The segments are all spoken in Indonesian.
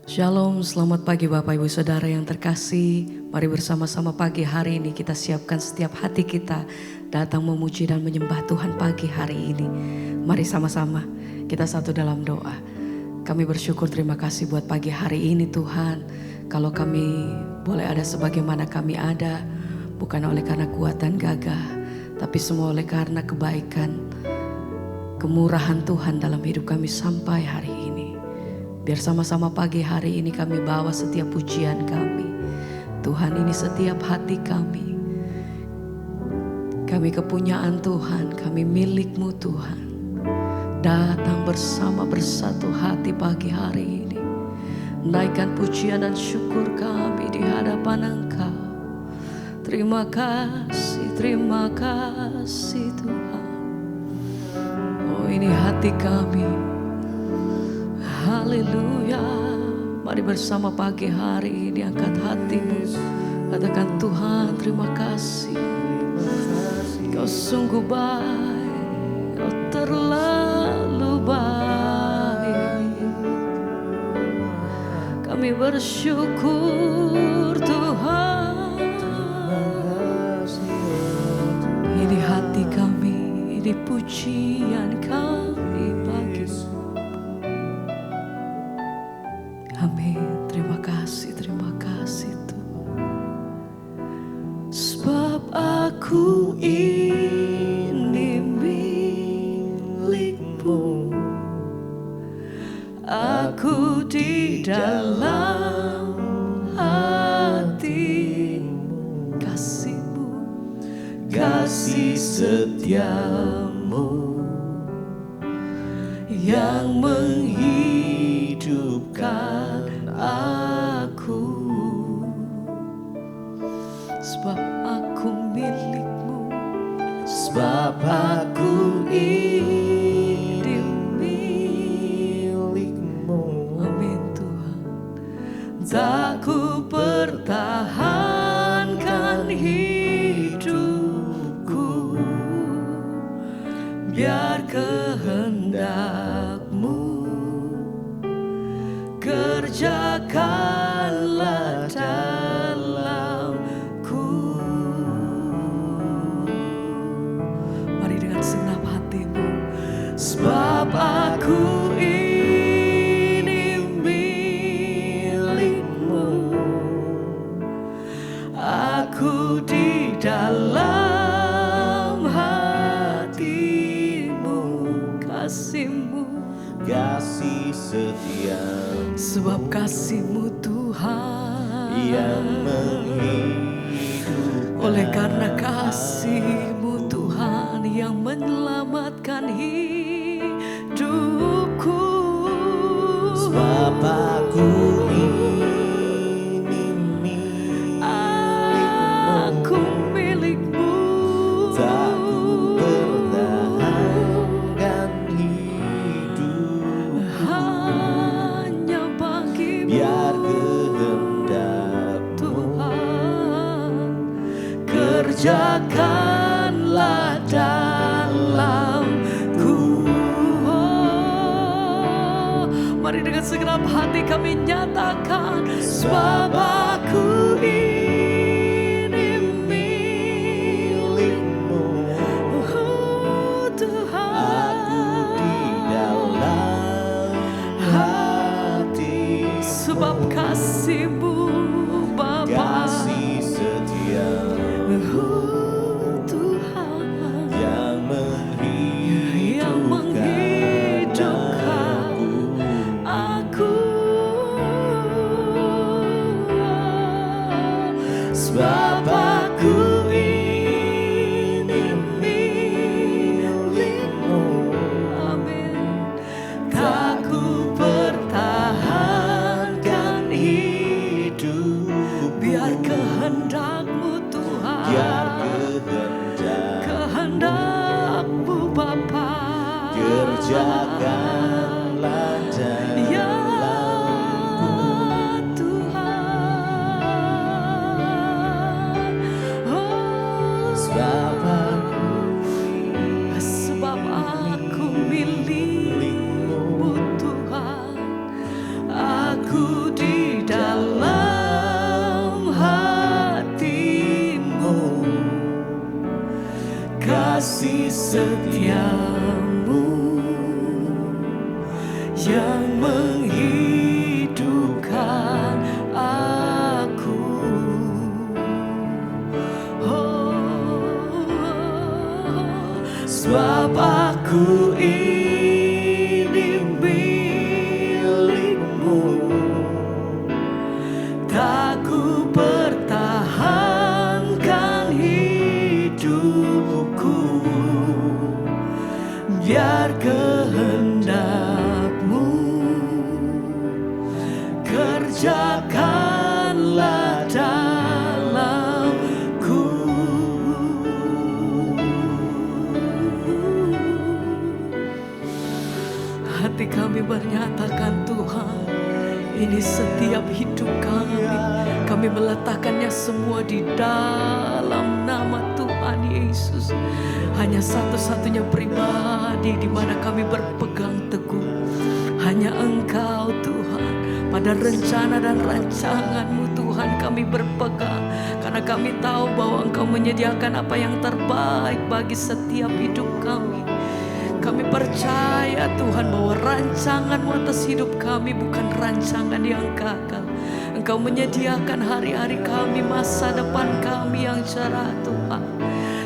Shalom, selamat pagi Bapak Ibu Saudara yang terkasih. Mari bersama-sama pagi hari ini kita siapkan setiap hati kita datang memuji dan menyembah Tuhan pagi hari ini. Mari sama-sama kita satu dalam doa. Kami bersyukur, terima kasih buat pagi hari ini Tuhan. Kalau kami boleh ada sebagaimana kami ada, bukan oleh karena kuatan gagah, tapi semua oleh karena kebaikan, kemurahan Tuhan dalam hidup kami sampai hari ini. Biar sama-sama pagi hari ini kami bawa setiap pujian kami. Tuhan, ini setiap hati kami. Kami kepunyaan Tuhan, kami milik-Mu Tuhan. Datang bersama bersatu hati pagi hari ini. Naikkan pujian dan syukur kami di hadapan Engkau. Terima kasih Tuhan. Oh, ini hati kami. Haleluya. Mari bersama pagi hari ini angkat hatimu. Katakan, Tuhan terima kasih. Kau sungguh baik. Kau terlalu baik. Kami bersyukur Tuhan. Ini hati kami. Ini pujian kami pagi. Amin. Terima kasih Tuhan. Sebab aku ini milik-Mu. Aku di dalam hati-Mu. Kasih-Mu, kasih setia-Mu yang menghidupkan aku. Sebab aku milik-Mu. Sebab aku ini milik-Mu. Amin Tuhan. Tak ku pertahankan hidupku, biar kehendak-Mu kerjakanlah dalamku. Mari dengan segenap hatimu. Sebab aku ini milik-Mu. Aku di dalam hati-Mu. Kasih-Mu, kasih setia. Sebab kasih-Mu Tuhan yang menghidupkan. Oleh karena kasih-Mu Tuhan yang menyelamatkan hidupku. Sebab aku ini milik-Mu. Aku milik-Mu. Tak ku pertahankan hidup hanya bagi-Mu. Biar kehendak Tuhan kerjakanlah dalamku. Oh, mari dengan segenap hati kami nyatakan. Sebab aku ini milik-Mu. Oh, Tuhan. Aku di dalam hati. Sebab kasih-Mu Bapa, kasih setia. Oh, Tuhan yang menghidupkan aku. Sebab aku ini milik-Mu. Amin. Tak ku pertahankan hidup, biar kehendak-Mu Tuhan. Biar kehendak-Mu Bapa kerjakanlah dalamku. Ya Tuhan. Oh, sebab aku milik-Mu Tuhan. Aku di setiamu yang menghidupkan aku. Sebab aku ini milikmu, tak ku pertahankan hidupku, biar kehendakmu kerjakanlah dalamku. Hati kami menyatakan Tuhan, ini setiap hidup kami, kami meletakkannya semua di dalam nama Tuhan Yesus. Hanya satu-satunya pribadi di mana kami berpegang teguh, hanya Engkau Tuhan. Pada rencana dan rancangan-Mu Tuhan kami berpegang, karena kami tahu bahwa Engkau menyediakan apa yang terbaik bagi setiap hidup kami. Kami percaya Tuhan bahwa rancangan-Mu atas hidup kami bukan rancangan yang gagal. Engkau menyediakan hari-hari kami, masa depan kami yang cerah Tuhan.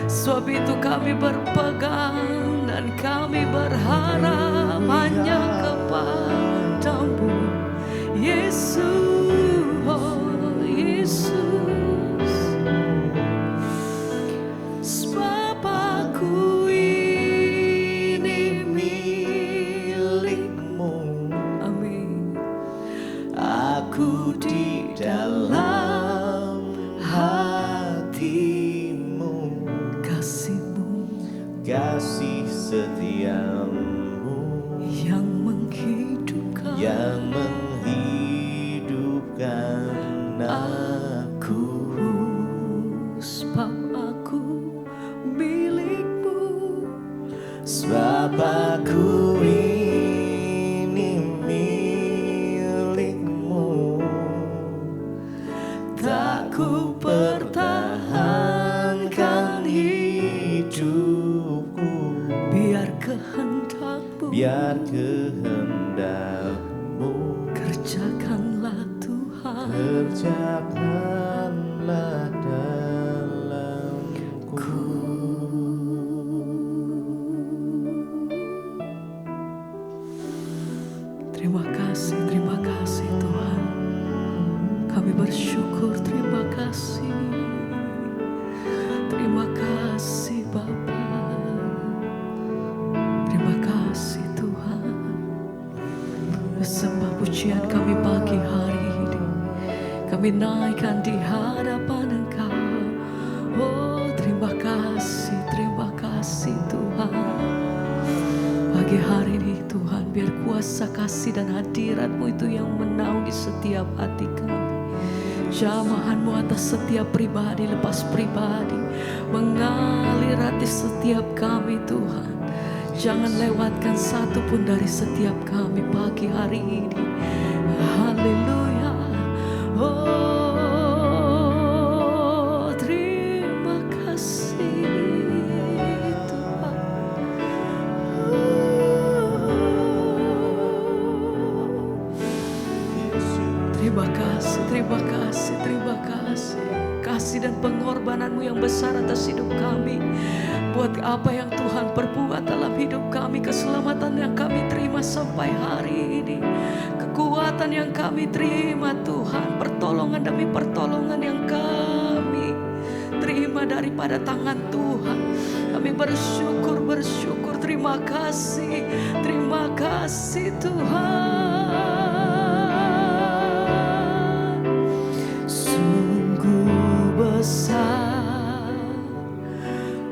Sebab itu kami berpegang dan kami berharap hanya kepada-Mu, Yesus, oh Yesus. Sebab aku ini milikmu, amin. Aku di dalam hatimu, kasih-Mu, kasih setiamu yang menghidupkan, aku. Sebab aku milikmu, Sebab aku ini milikmu, tak ku pertahankan hidupku, biar kehendak-Mu, biar kehendakmu kerjakanlah Tuhan. kerjakanlah dalamku. Terima kasih Tuhan. Kami bersyukur, terima kasih. Terima kasih Bapa. Terima kasih Tuhan. Sembah pujian kami pagi hari ini, kami naikkan di hadapan Engkau. Oh terima kasih Tuhan. Pagi hari ini Tuhan, biar kuasa kasih dan hadirat-Mu itu yang menaungi setiap hati kami. Jamahan-Mu atas setiap pribadi lepas pribadi, mengalir hati setiap kami Tuhan. Jangan lewatkan satu pun dari setiap kami pagi hari ini. Haleluya. Oh terima kasih Tuhan. Terima kasih. Kasih dan pengorbanan-Mu yang besar atas hidup kami. Buat apa yang Tuhan perbuat dalam hidup kami, keselamatan yang kami terima sampai hari ini, kekuatan yang kami terima Tuhan, pertolongan demi pertolongan yang kami terima daripada tangan Tuhan. Kami bersyukur. Terima kasih Tuhan. Sungguh besar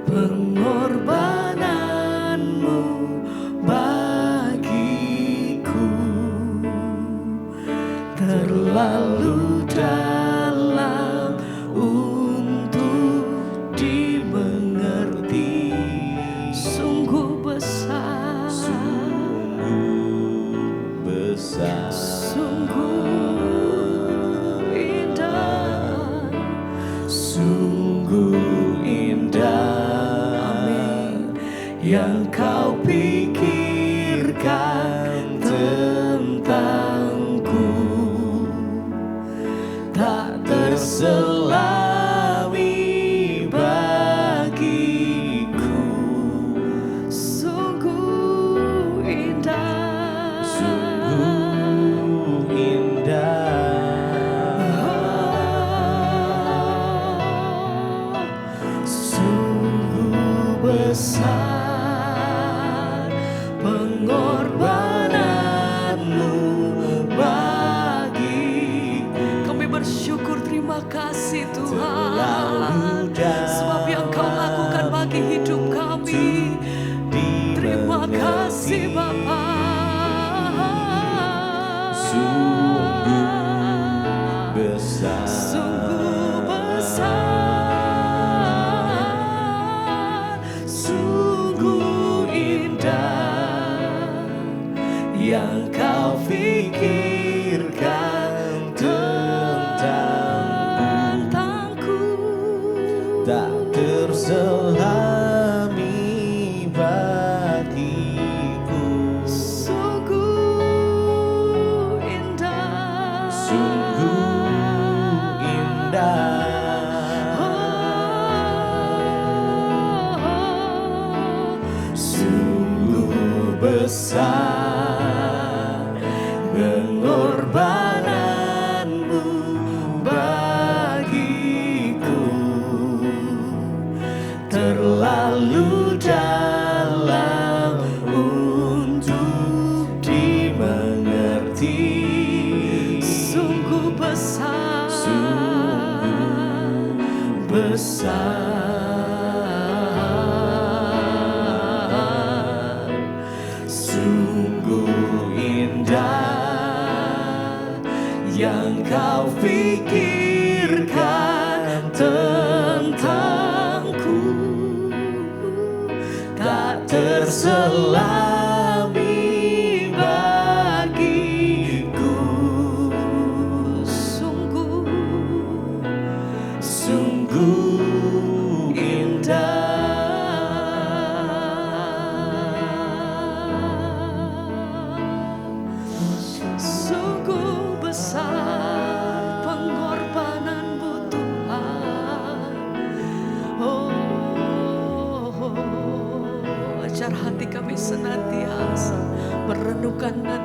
pengorbanan-Mu bagiku, terlalu dalam untuk dimengerti. Sungguh besar yang kau pikirkan tentangku tak terselami bagiku. Sungguh indah, Sungguh indah, sungguh besar pengorbananmu bagiku. kami bersyukur, terima kasih Tuhan, Terlalu sebab yang kau lakukan bagi hidup kami. Terima kasih Bapa. Sungguh besar, Sungguh besar, sungguh indah yang kau pikirkan tentangku tak terselami bagiku. sungguh indah, Sungguh indah, sungguh besar pengorbananmu bagiku, terlalu dalam untuk dimengerti. sungguh besar, Sungguh besar, sungguh indah yang kau pikirkan tentangku tak terselami bagiku. sungguh Sungguh indah, sungguh besar pengorbananmu Tuhan. Ajar hati kami senantiasa merenungkan dan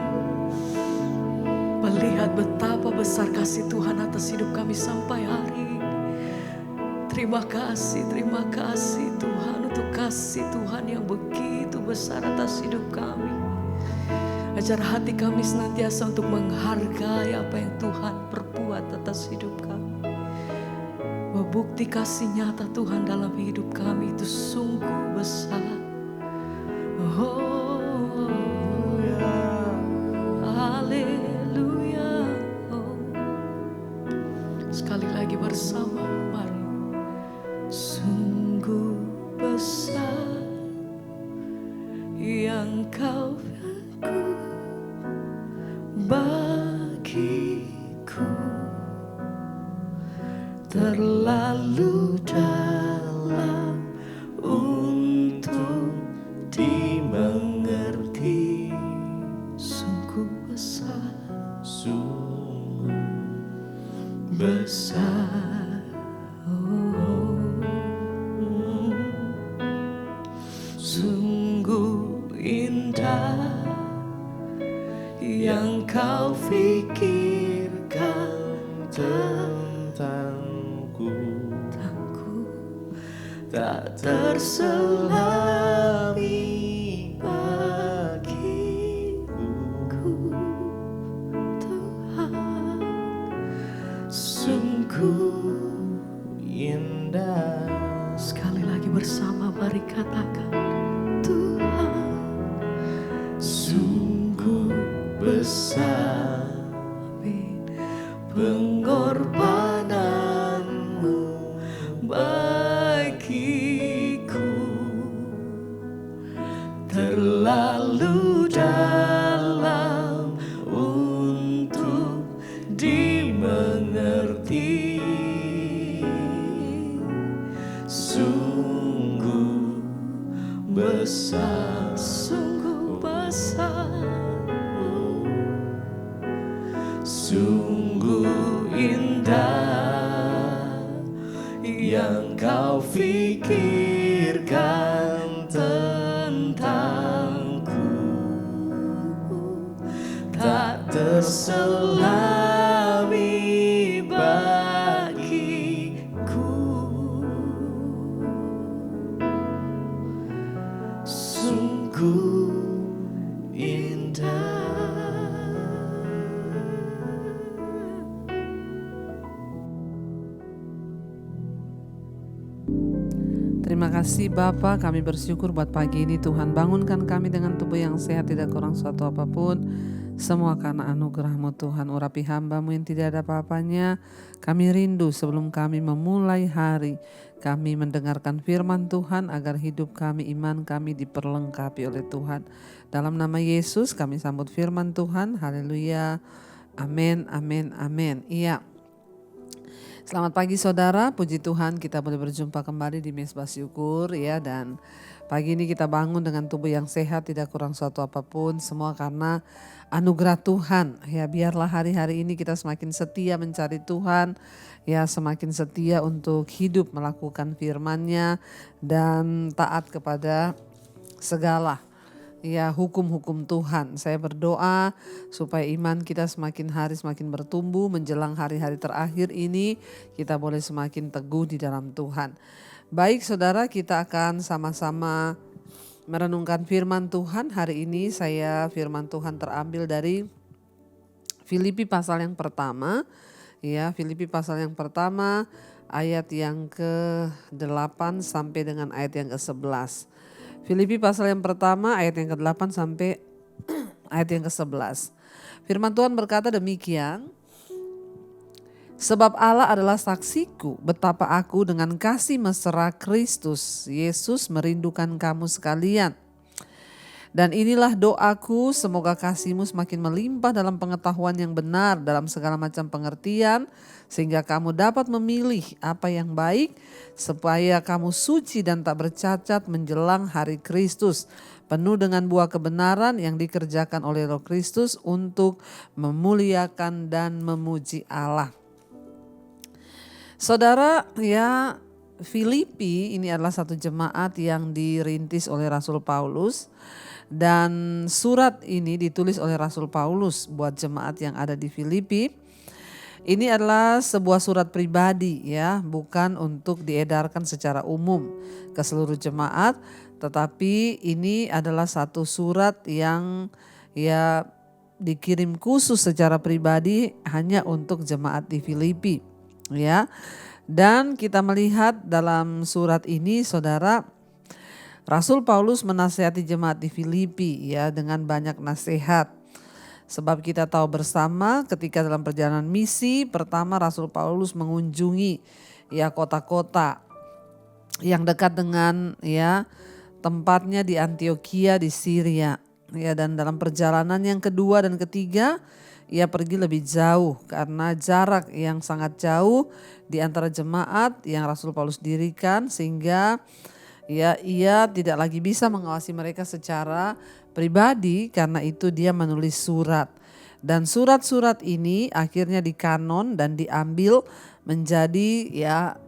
melihat betapa besar kasih Tuhan atas hidup kami sampai hari ini. Terima kasih Tuhan untuk kasih Tuhan yang begitu besar atas hidup kami. Ajar hati kami senantiasa untuk menghargai apa yang Tuhan perbuat atas hidup kami. Bahwa bukti kasih nyata Tuhan dalam hidup kami itu sungguh besar. Oh, haleluya. Oh. Sekali lagi bersama, mari. Sungguh besar yang kau bagiku, terlalu dalam untuk dimengerti. sungguh besar, Sungguh besar, sungguh indah yang kau pikirkan tentangku tak terselami bagiku. Tuhan. Sungguh indah, Sekali lagi bersama mari katakan Tuhan. sungguh besar Amin. pengorbananmu bagiku, terlalu dalam untuk dimengerti. Sungguh besar, sungguh besar, sungguh indah yang kau pikirkan tentangku, tak terselami bagiku. Sungguh indah. Terima kasih Bapa, kami bersyukur buat pagi ini Tuhan bangunkan kami dengan tubuh yang sehat, tidak kurang suatu apapun. Semua karena anugerah-Mu Tuhan, urapi hamba-Mu yang tidak ada apa-apanya. Kami rindu sebelum kami memulai hari, kami mendengarkan firman Tuhan agar hidup kami, iman kami diperlengkapi oleh Tuhan. Dalam nama Yesus kami sambut firman Tuhan, haleluya, amin, amin, amin. Iya. Selamat pagi saudara, puji Tuhan kita boleh berjumpa kembali di Mesbah Syukur ya. Dan pagi ini kita bangun dengan tubuh yang sehat, tidak kurang suatu apapun, semua karena anugerah Tuhan ya. Biarlah hari-hari ini kita semakin setia mencari Tuhan ya, semakin setia untuk hidup melakukan firman-Nya dan taat kepada segala ya hukum-hukum Tuhan. Saya berdoa supaya iman kita semakin hari semakin bertumbuh, menjelang hari-hari terakhir ini kita boleh semakin teguh di dalam Tuhan. Baik saudara, kita akan sama-sama merenungkan firman Tuhan. Hari ini firman Tuhan terambil dari Filipi pasal yang pertama ya, Filipi pasal yang pertama ayat yang ke-8 sampai dengan ayat yang ke-11. Filipi pasal yang pertama ayat yang ke-8 sampai ayat yang ke-11. Firman Tuhan berkata demikian. Sebab Allah adalah saksiku betapa aku dengan kasih mesra Kristus Yesus merindukan kamu sekalian. Dan inilah doaku, semoga kasihmu semakin melimpah dalam pengetahuan yang benar dalam segala macam pengertian, sehingga kamu dapat memilih apa yang baik, supaya kamu suci dan tak bercacat menjelang hari Kristus, penuh dengan buah kebenaran yang dikerjakan oleh Roh Kristus untuk memuliakan dan memuji Allah. Saudara ya, Filipi ini adalah satu jemaat yang dirintis oleh Rasul Paulus. Dan surat ini ditulis oleh Rasul Paulus buat jemaat yang ada di Filipi. Ini adalah sebuah surat pribadi ya, bukan untuk diedarkan secara umum ke seluruh jemaat, tetapi ini adalah satu surat yang ya dikirim khusus secara pribadi hanya untuk jemaat di Filipi ya. Dan kita melihat dalam surat ini saudara, Rasul Paulus menasihati jemaat di Filipi ya dengan banyak nasihat. Sebab kita tahu bersama ketika dalam perjalanan misi pertama Rasul Paulus mengunjungi ya kota-kota yang dekat dengan ya tempatnya di Antioquia di Syria. Ya, dan dalam perjalanan yang kedua dan ketiga ia pergi lebih jauh karena jarak yang sangat jauh di antara jemaat yang Rasul Paulus dirikan, sehingga ya, ia tidak lagi bisa mengawasi mereka secara pribadi, karena itu dia menulis surat. Dan surat-surat ini akhirnya dikanon dan diambil menjadi ya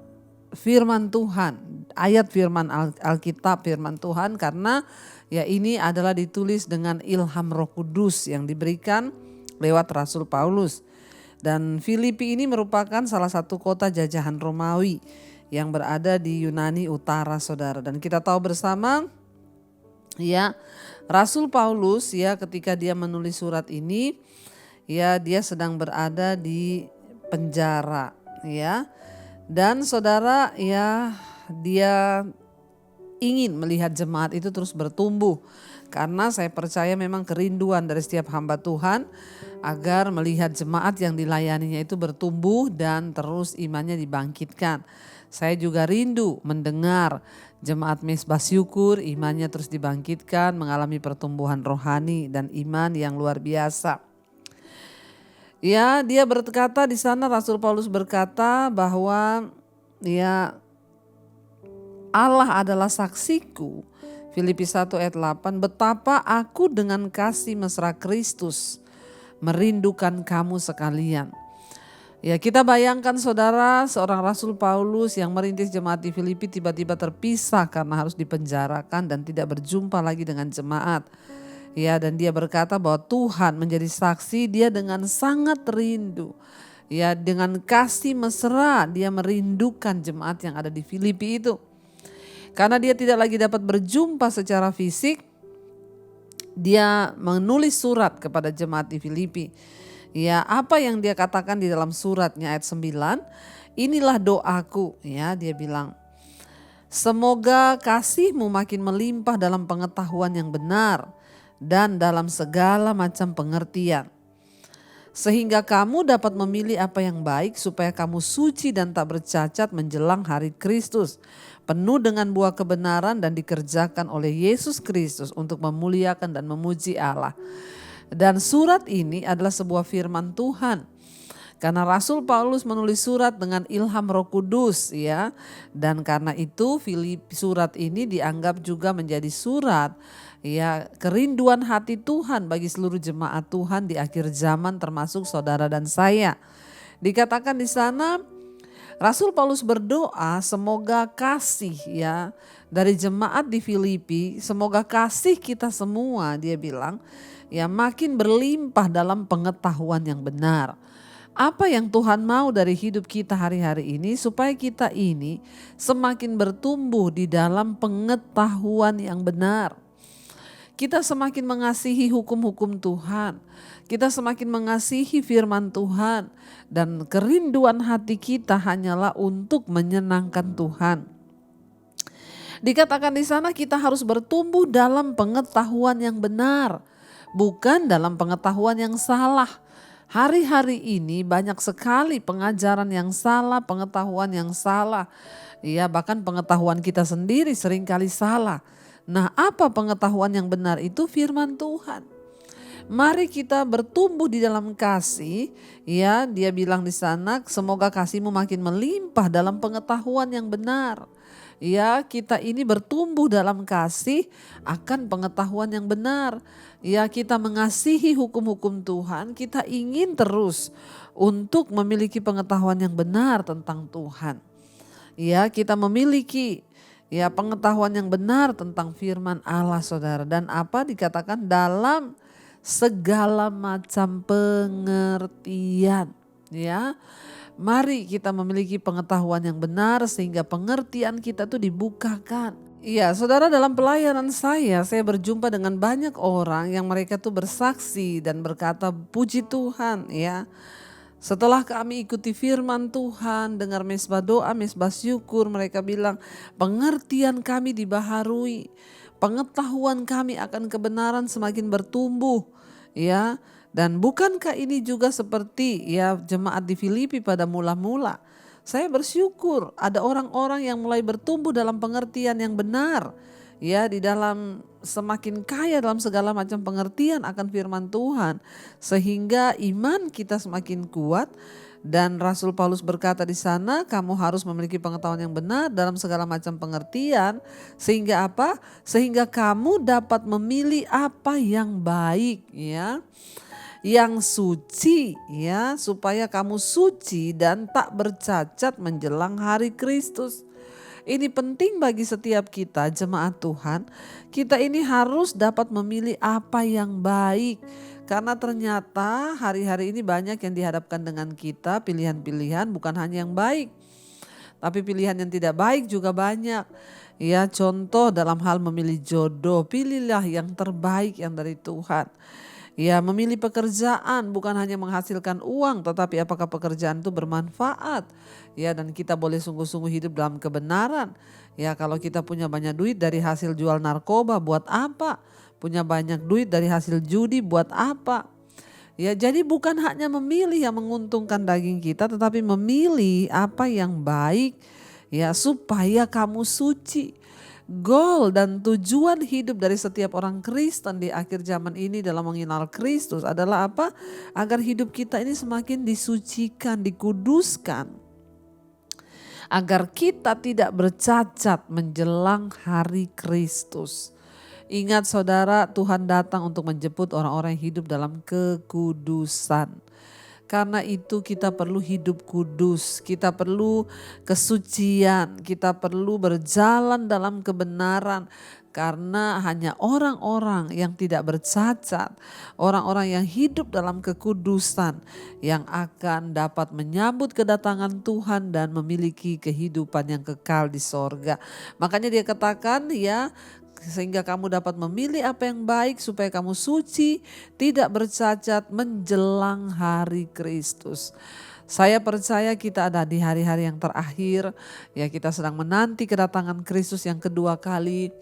firman Tuhan, ayat firman Alkitab, firman Tuhan, karena ya ini adalah ditulis dengan ilham Roh Kudus yang diberikan lewat Rasul Paulus. Dan Filipi ini merupakan salah satu kota jajahan Romawi yang berada di Yunani Utara saudara. Dan kita tahu bersama ya Rasul Paulus ya ketika dia menulis surat ini ya dia sedang berada di penjara ya. Dan saudara ya dia ingin melihat jemaat itu terus bertumbuh, karena saya percaya memang kerinduan dari setiap hamba Tuhan agar melihat jemaat yang dilayaninya itu bertumbuh dan terus imannya dibangkitkan. Saya juga rindu mendengar jemaat Mesbah Syukur imannya terus dibangkitkan, mengalami pertumbuhan rohani dan iman yang luar biasa. Ya, dia berkata di sana, Rasul Paulus berkata bahwa ya Allah adalah saksiku Filipi 1 ayat 8, betapa aku dengan kasih mesra Kristus merindukan kamu sekalian. Ya, kita bayangkan saudara, seorang Rasul Paulus yang merintis jemaat di Filipi tiba-tiba terpisah karena harus dipenjarakan dan tidak berjumpa lagi dengan jemaat. Ya, dan dia berkata bahwa Tuhan menjadi saksi, dia dengan sangat rindu. Ya, dengan kasih mesra dia merindukan jemaat yang ada di Filipi itu. Karena dia tidak lagi dapat berjumpa secara fisik, dia menulis surat kepada jemaat di Filipi. Ya, apa yang dia katakan di dalam suratnya ayat 9, inilah doaku, ya, dia bilang, semoga kasihmu makin melimpah dalam pengetahuan yang benar dan dalam segala macam pengertian, sehingga kamu dapat memilih apa yang baik supaya kamu suci dan tak bercacat menjelang hari Kristus, penuh dengan buah kebenaran dan dikerjakan oleh Yesus Kristus untuk memuliakan dan memuji Allah. Dan surat ini adalah sebuah firman Tuhan. Karena Rasul Paulus menulis surat dengan ilham Roh Kudus, ya. Dan karena itu surat ini dianggap juga menjadi surat, ya, kerinduan hati Tuhan bagi seluruh jemaat Tuhan di akhir zaman, termasuk saudara dan saya. Dikatakan di sana Rasul Paulus berdoa semoga kasih, ya, dari jemaat di Filipi, semoga kasih kita semua, dia bilang, ya, makin berlimpah dalam pengetahuan yang benar. Apa yang Tuhan mau dari hidup kita hari-hari ini supaya kita ini semakin bertumbuh di dalam pengetahuan yang benar. Kita semakin mengasihi hukum-hukum Tuhan. Kita semakin mengasihi firman Tuhan. Dan kerinduan hati kita hanyalah untuk menyenangkan Tuhan. Dikatakan di sana kita harus bertumbuh dalam pengetahuan yang benar, bukan dalam pengetahuan yang salah. Hari-hari ini banyak sekali pengajaran yang salah, pengetahuan yang salah. Ya, bahkan pengetahuan kita sendiri seringkali salah. Nah, apa pengetahuan yang benar itu? Firman Tuhan. Mari kita bertumbuh di dalam kasih, ya, dia bilang di sana semoga kasihmu makin melimpah dalam pengetahuan yang benar. Ya, kita ini bertumbuh dalam kasih akan pengetahuan yang benar. Ya, kita mengasihi hukum-hukum Tuhan, kita ingin terus untuk memiliki pengetahuan yang benar tentang Tuhan. Ya, kita memiliki, ya, pengetahuan yang benar tentang firman Allah, saudara. Dan apa dikatakan dalam segala macam pengertian, ya. Mari kita memiliki pengetahuan yang benar sehingga pengertian kita tuh dibukakan. Iya, saudara, dalam pelayanan saya berjumpa dengan banyak orang yang mereka tuh bersaksi dan berkata puji Tuhan, ya. Setelah kami ikuti firman Tuhan, dengar mesbah doa, mesbah syukur, mereka bilang pengertian kami dibaharui, pengetahuan kami akan kebenaran semakin bertumbuh, ya. Dan bukankah ini juga seperti, ya, jemaat di Filipi pada mula-mula? Saya bersyukur ada orang-orang yang mulai bertumbuh dalam pengertian yang benar, ya, di dalam semakin kaya dalam segala macam pengertian akan firman Tuhan, sehingga iman kita semakin kuat. Dan Rasul Paulus berkata di sana, kamu harus memiliki pengetahuan yang benar dalam segala macam pengertian, sehingga apa? Sehingga kamu dapat memilih apa yang baik, ya, yang suci, ya, supaya kamu suci dan tak bercacat menjelang hari Kristus. Ini penting bagi setiap kita jemaat Tuhan. Kita ini harus dapat memilih apa yang baik. Karena ternyata hari-hari ini banyak yang dihadapkan dengan kita, pilihan-pilihan bukan hanya yang baik, tapi pilihan yang tidak baik juga banyak. Ya, contoh dalam hal memilih jodoh, pilihlah yang terbaik yang dari Tuhan. Ya, memilih pekerjaan bukan hanya menghasilkan uang, tetapi apakah pekerjaan itu bermanfaat. Ya, dan kita boleh sungguh-sungguh hidup dalam kebenaran. Ya, kalau kita punya banyak duit dari hasil jual narkoba, buat apa? Punya banyak duit dari hasil judi, buat apa? Ya, jadi bukan hanya memilih yang menguntungkan daging kita, tetapi memilih apa yang baik, ya, supaya kamu suci. Goal dan tujuan hidup dari setiap orang Kristen di akhir zaman ini dalam mengenal Kristus adalah apa? Agar hidup kita ini semakin disucikan, dikuduskan. Agar kita tidak bercacat menjelang hari Kristus. Ingat saudara, Tuhan datang untuk menjemput orang-orang yang hidup dalam kekudusan. Karena itu kita perlu hidup kudus, kita perlu kesucian, kita perlu berjalan dalam kebenaran. Karena hanya orang-orang yang tidak bercacat, orang-orang yang hidup dalam kekudusan yang akan dapat menyambut kedatangan Tuhan dan memiliki kehidupan yang kekal di sorga. Makanya dia katakan ya, sehingga kamu dapat memilih apa yang baik supaya kamu suci, tidak bercacat menjelang hari Kristus. Saya percaya kita ada di hari-hari yang terakhir, ya kita sedang menanti kedatangan Kristus yang kedua kali.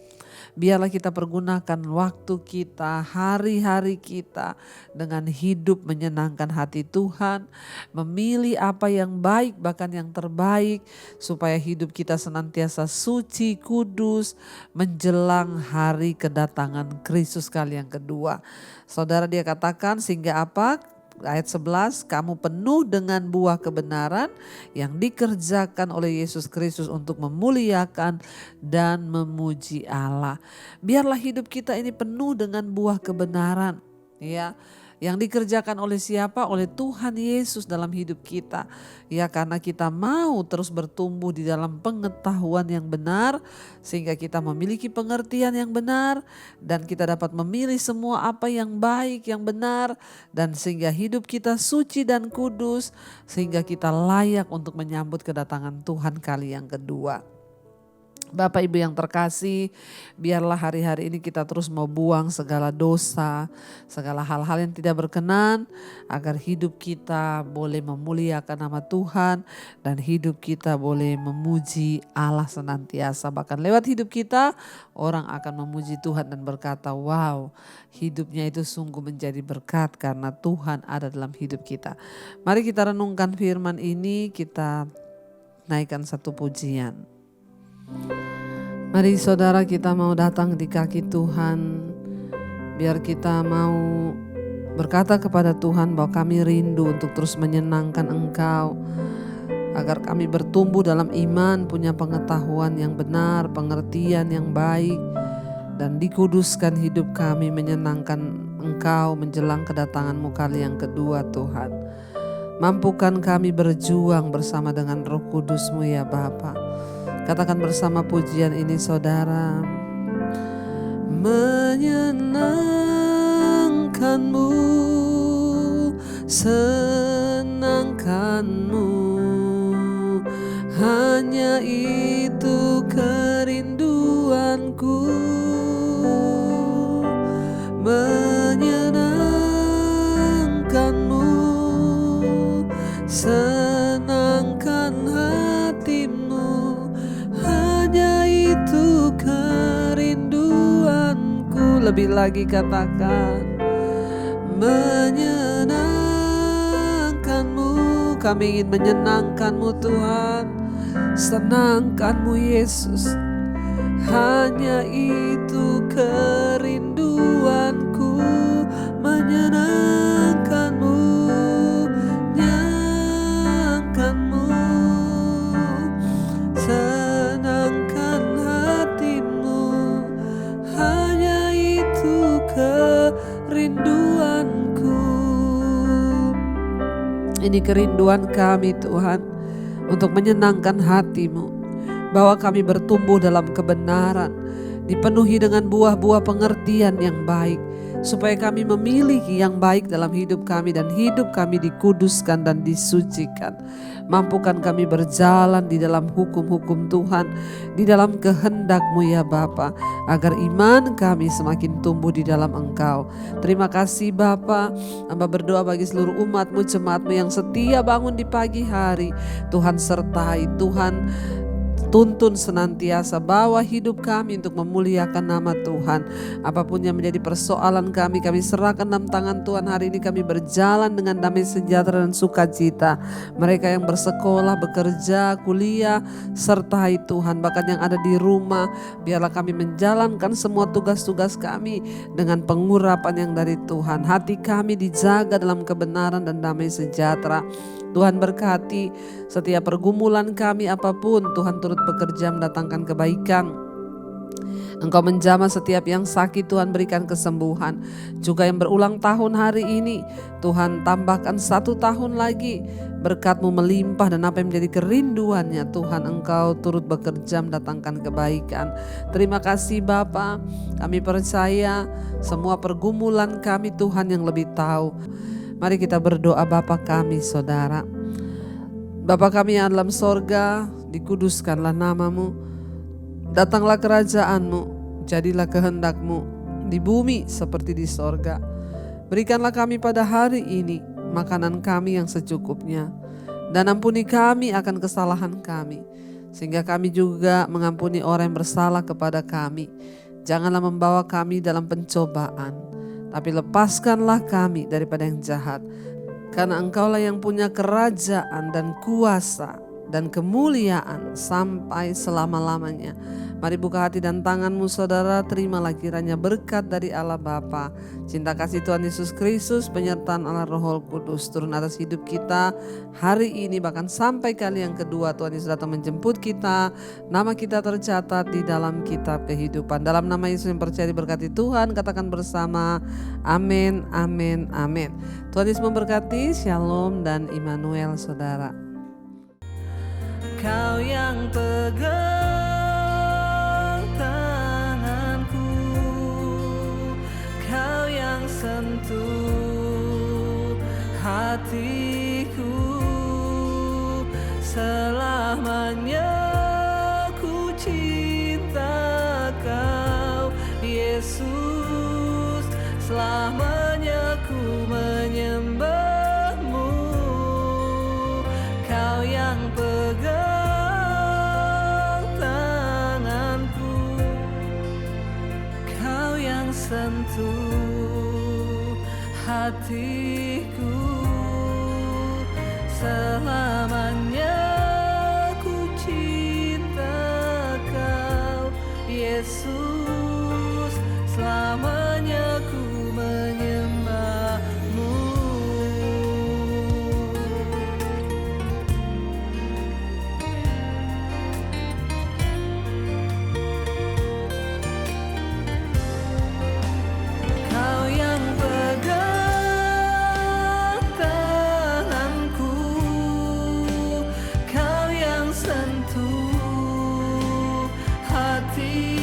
Biarlah kita pergunakan waktu kita, hari-hari kita dengan hidup menyenangkan hati Tuhan, memilih apa yang baik bahkan yang terbaik supaya hidup kita senantiasa suci, kudus menjelang hari kedatangan Kristus kali yang kedua. Saudara, dia katakan sehingga apa? Ayat 11, kamu penuh dengan buah kebenaran yang dikerjakan oleh Yesus Kristus untuk memuliakan dan memuji Allah. Biarlah hidup kita ini penuh dengan buah kebenaran, ya. Yang dikerjakan oleh siapa? Oleh Tuhan Yesus dalam hidup kita. Ya, karena kita mau terus bertumbuh di dalam pengetahuan yang benar sehingga kita memiliki pengertian yang benar dan kita dapat memilih semua apa yang baik, yang benar, dan sehingga hidup kita suci dan kudus sehingga kita layak untuk menyambut kedatangan Tuhan kali yang kedua. Bapak Ibu yang terkasih, biarlah hari-hari ini kita terus mau buang segala dosa, segala hal-hal yang tidak berkenan, agar hidup kita boleh memuliakan nama Tuhan dan hidup kita boleh memuji Allah senantiasa. Bahkan lewat hidup kita, orang akan memuji Tuhan dan berkata, wow, hidupnya itu sungguh menjadi berkat karena Tuhan ada dalam hidup kita. Mari kita renungkan firman ini, kita naikkan satu pujian. Mari saudara, kita mau datang di kaki Tuhan. Biar kita mau berkata kepada Tuhan bahwa kami rindu untuk terus menyenangkan Engkau. Agar kami bertumbuh dalam iman, punya pengetahuan yang benar, pengertian yang baik. Dan dikuduskan hidup kami menyenangkan Engkau menjelang kedatangan-Mu kali yang kedua Tuhan. Mampukan kami berjuang bersama dengan Roh Kudus-Mu ya Bapa. Katakan bersama pujian ini saudara. Menyenangkan-Mu, senangkan-Mu, hanya itu kerinduanku. Menyenangkan-Mu, senangkan hatimu, hanya itu kerinduanku. Lebih lagi katakan, menyenangkan-Mu, kami ingin menyenangkan-Mu Tuhan, senangkan-Mu Yesus, hanya itu kerinduanku. Menyenangkan-Mu, nyenangkan-Mu, senangkan hatimu, hanya itu kerinduanku. Ini kerinduan kami Tuhan, untuk menyenangkan hati-Mu, bahwa kami bertumbuh dalam kebenaran, dipenuhi dengan buah-buah pengertian yang baik, supaya kami memiliki yang baik dalam hidup kami dan hidup kami dikuduskan dan disucikan. Mampukan kami berjalan di dalam hukum-hukum Tuhan, di dalam kehendak-Mu ya Bapa, agar iman kami semakin tumbuh di dalam Engkau. Terima kasih Bapa. Hamba berdoa bagi seluruh umat-Mu, jemaat-Mu yang setia bangun di pagi hari. Tuhan sertai, Tuhan tuntun senantiasa, bawa hidup kami untuk memuliakan nama Tuhan. Apapun yang menjadi persoalan kami serahkan dalam tangan Tuhan. Hari ini kami berjalan dengan damai sejahtera dan sukacita. Mereka yang bersekolah, bekerja, kuliah, sertai Tuhan. Bahkan yang ada di rumah, biarlah kami menjalankan semua tugas-tugas kami dengan pengurapan yang dari Tuhan. Hati kami dijaga dalam kebenaran dan damai sejahtera. Tuhan berkati setiap pergumulan kami apapun, Tuhan turut bekerja mendatangkan kebaikan. Engkau menjamah setiap yang sakit, Tuhan berikan kesembuhan. Juga yang berulang tahun hari ini, Tuhan tambahkan 1 tahun lagi. Berkat-Mu melimpah dan apa yang menjadi kerinduannya, Tuhan Engkau turut bekerja mendatangkan kebaikan. Terima kasih Bapa, kami percaya semua pergumulan kami Tuhan yang lebih tahu. Mari kita berdoa. Bapa kami Saudara, Bapa kami yang dalam sorga, dikuduskanlah nama-Mu. Datanglah kerajaan-Mu, jadilah kehendak-Mu di bumi seperti di sorga. Berikanlah kami pada hari ini makanan kami yang secukupnya, dan ampuni kami akan kesalahan kami, sehingga kami juga mengampuni orang yang bersalah kepada kami. Janganlah membawa kami dalam pencobaan, tapi lepaskanlah kami daripada yang jahat. Karena Engkaulah yang punya kerajaan dan kuasa dan kemuliaan sampai selama-lamanya. Mari buka hati dan tanganmu Saudara, terimalah kiranya berkat dari Allah Bapa, cinta kasih Tuhan Yesus Kristus, penyertaan Allah Roh Kudus turun atas hidup kita hari ini, bahkan sampai kali yang kedua Tuhan Yesus datang menjemput kita. Nama kita tercatat di dalam kitab kehidupan. Dalam nama Yesus yang percaya diberkati Tuhan, katakan bersama amin, amin, amin. Tuhan Yesus memberkati. Shalom dan Immanuel Saudara. Kau yang pegang tanganku, Kau yang sentuh hatiku, selamanya ku cinta Kau Yesus, selamanya ku menyembah-Mu. Kau yang pegang sentuh hatiku, selamanya ku cinta Kau Yesus, selamanya ku menyembah-Mu. Sentuh hati